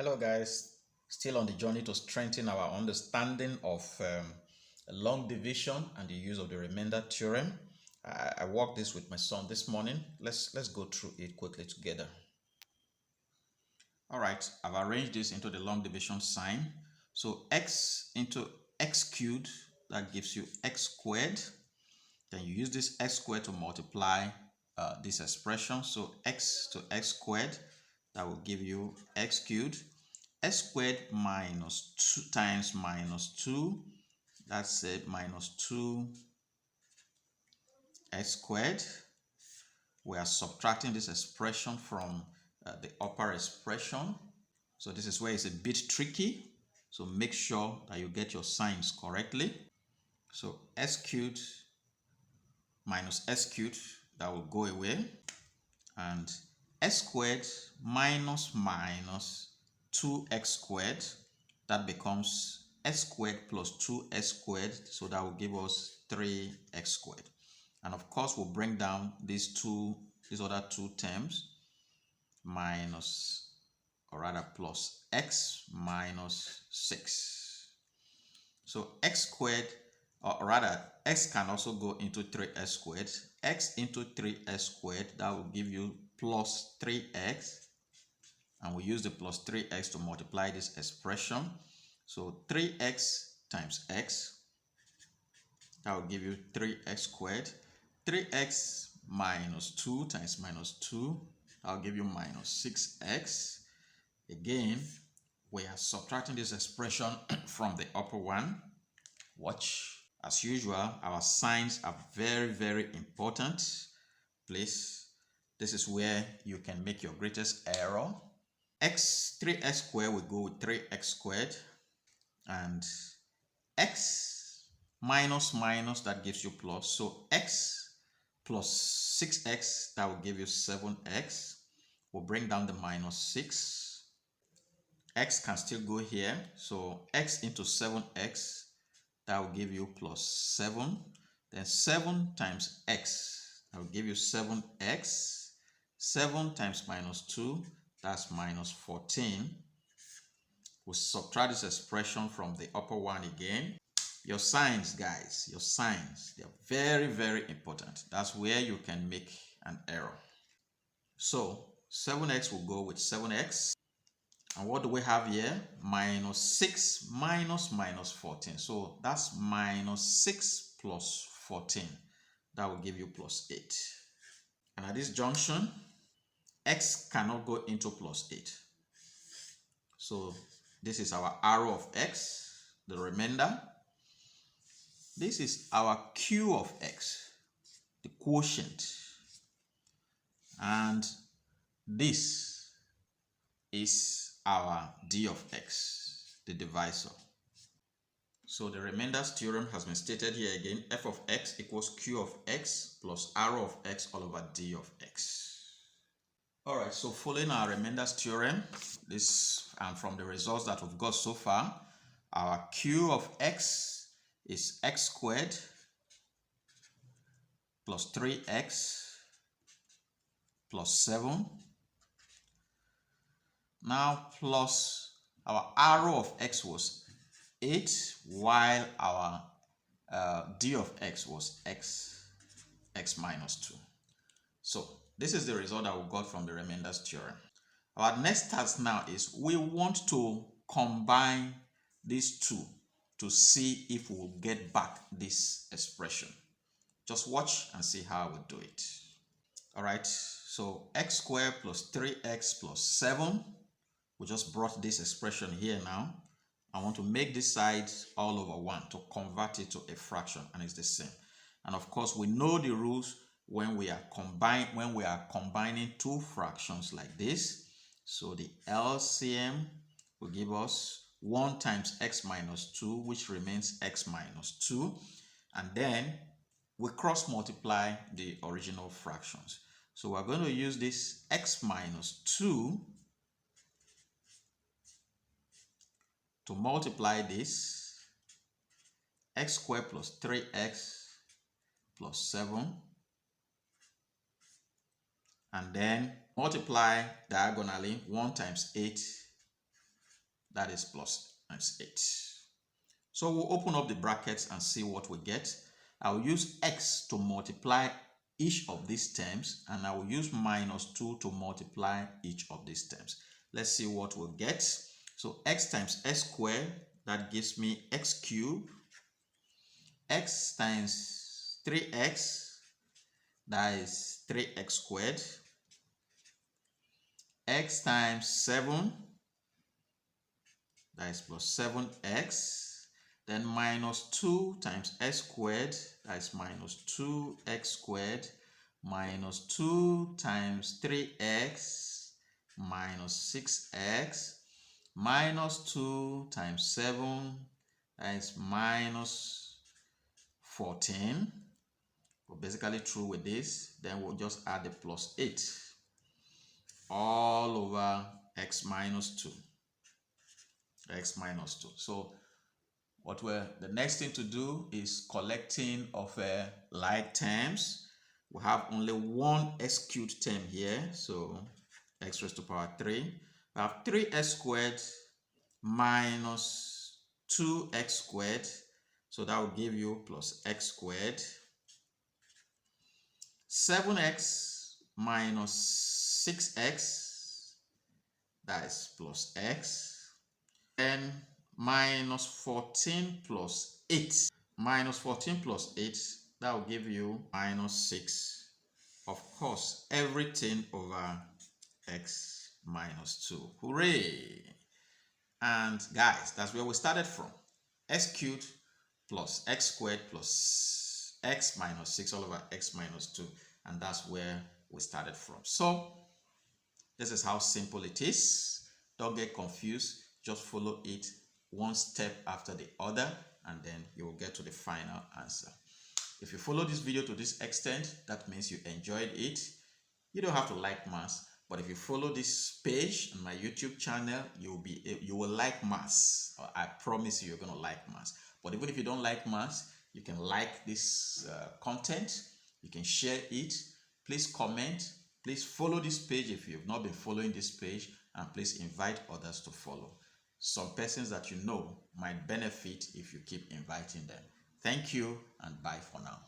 Hello guys, still on the journey to strengthen our understanding of long division and the use of the remainder theorem. I worked this with my son this morning. Let's go through it quickly together. All right, I've arranged this into the long division sign. So x into x cubed, that gives you x squared. Then you use this x squared to multiply this expression. So x to x squared, that will give you x cubed. X squared minus 2 times minus 2, that's it, minus 2 x squared. We are subtracting this expression from the upper expression. So this is where it's a bit tricky. So make sure that you get your signs correctly. So x cubed minus x cubed, that will go away. And x squared minus 2x squared, that becomes x squared plus 2x squared, so that will give us 3x squared. And of course, we'll bring down these other two terms, minus, or rather plus x minus 6. So x squared, or rather x can also go into 3x squared. X into 3x squared, that will give you plus 3x. And we use the plus 3x to multiply this expression. So 3x times x, that will give you 3x squared. 3x minus 2 times minus 2, that will give you minus 6x. Again, we are subtracting this expression from the upper one. Watch. As usual, our signs are very, very important. Please, this is where you can make your greatest error. 3x squared will go with 3x squared, and x minus minus, that gives you plus. So x plus 6x, that will give you 7x. We'll bring down the minus 6. X can still go here, so x into 7x, that will give you plus 7. Then 7 times x, that will give you 7x. 7 times minus 2, that's minus 14. We'll subtract this expression from the upper one again. Your signs, guys, your signs, they're very, very important. That's where you can make an error. So 7x will go with 7x. And what do we have here? Minus 6 minus minus 14. So that's minus 6 plus 14. That will give you plus 8. And at this junction, x cannot go into plus 8. So this is our arrow of x, the remainder. This is our q of x, the quotient. And this is our d of x, the divisor. So the remainders theorem has been stated here again. F of x equals q of x plus arrow of x all over d of x. All right, so following our remainders theorem, this and from the results that we've got so far, our q of x is x squared plus 3x plus 7. Now plus our arrow of x was 8, while our d of x was x minus 2. So this is the result that we got from the remainders theorem. Our next task now is we want to combine these two to see if we'll get back this expression. Just watch and see how we do it. All right, so x squared plus 3x plus 7. We just brought this expression here now. I want to make this side all over 1 to convert it to a fraction, and it's the same. And of course, we know the rules when we are combining two fractions like this. So the LCM will give us 1 times x minus 2, which remains x minus 2. And then we cross multiply the original fractions. So we're going to use this x minus 2 to multiply this x squared plus 3x plus 7, and then multiply diagonally 1 times 8 that is plus times 8. So we'll open up the brackets and see what we get. I'll use x to multiply each of these terms, and I will use minus 2 to multiply each of these terms. Let's see what we'll get. So x times s squared, that gives me x cubed. X times 3x, that is 3x squared. X times 7, that is plus 7x. Then minus 2 times x squared, that is minus 2x squared, minus 2 times 3x, minus 6x, minus 2 times 7, that is minus 14. We're basically through with this. Then we'll just add the plus 8 all over x minus 2. X minus 2. So the next thing to do is collecting of like terms. We have only one x cubed term here, so x raised to power 3. We have 3x squared minus 2x squared, so that will give you plus x squared. 7x minus 6x, that is plus x. And minus 14 plus 8. Minus 14 plus 8, that will give you minus 6. Of course, everything over x minus 2. Hooray! And guys, that's where we started from. X cubed plus x squared plus x minus 6 all over x minus 2. And that's where we started from. So, this is how simple it is. Don't get confused. Just follow it one step after the other, and then you will get to the final answer. If you follow this video to this extent, that means you enjoyed it. You don't have to like maths, but if you follow this page on my YouTube channel, you will like maths. I promise you, you're going to like maths. But even if you don't like maths, you can like this content. You can share it. Please comment. Please follow this page if you've not been following this page, and please invite others to follow. Some persons that you know might benefit if you keep inviting them. Thank you, and bye for now.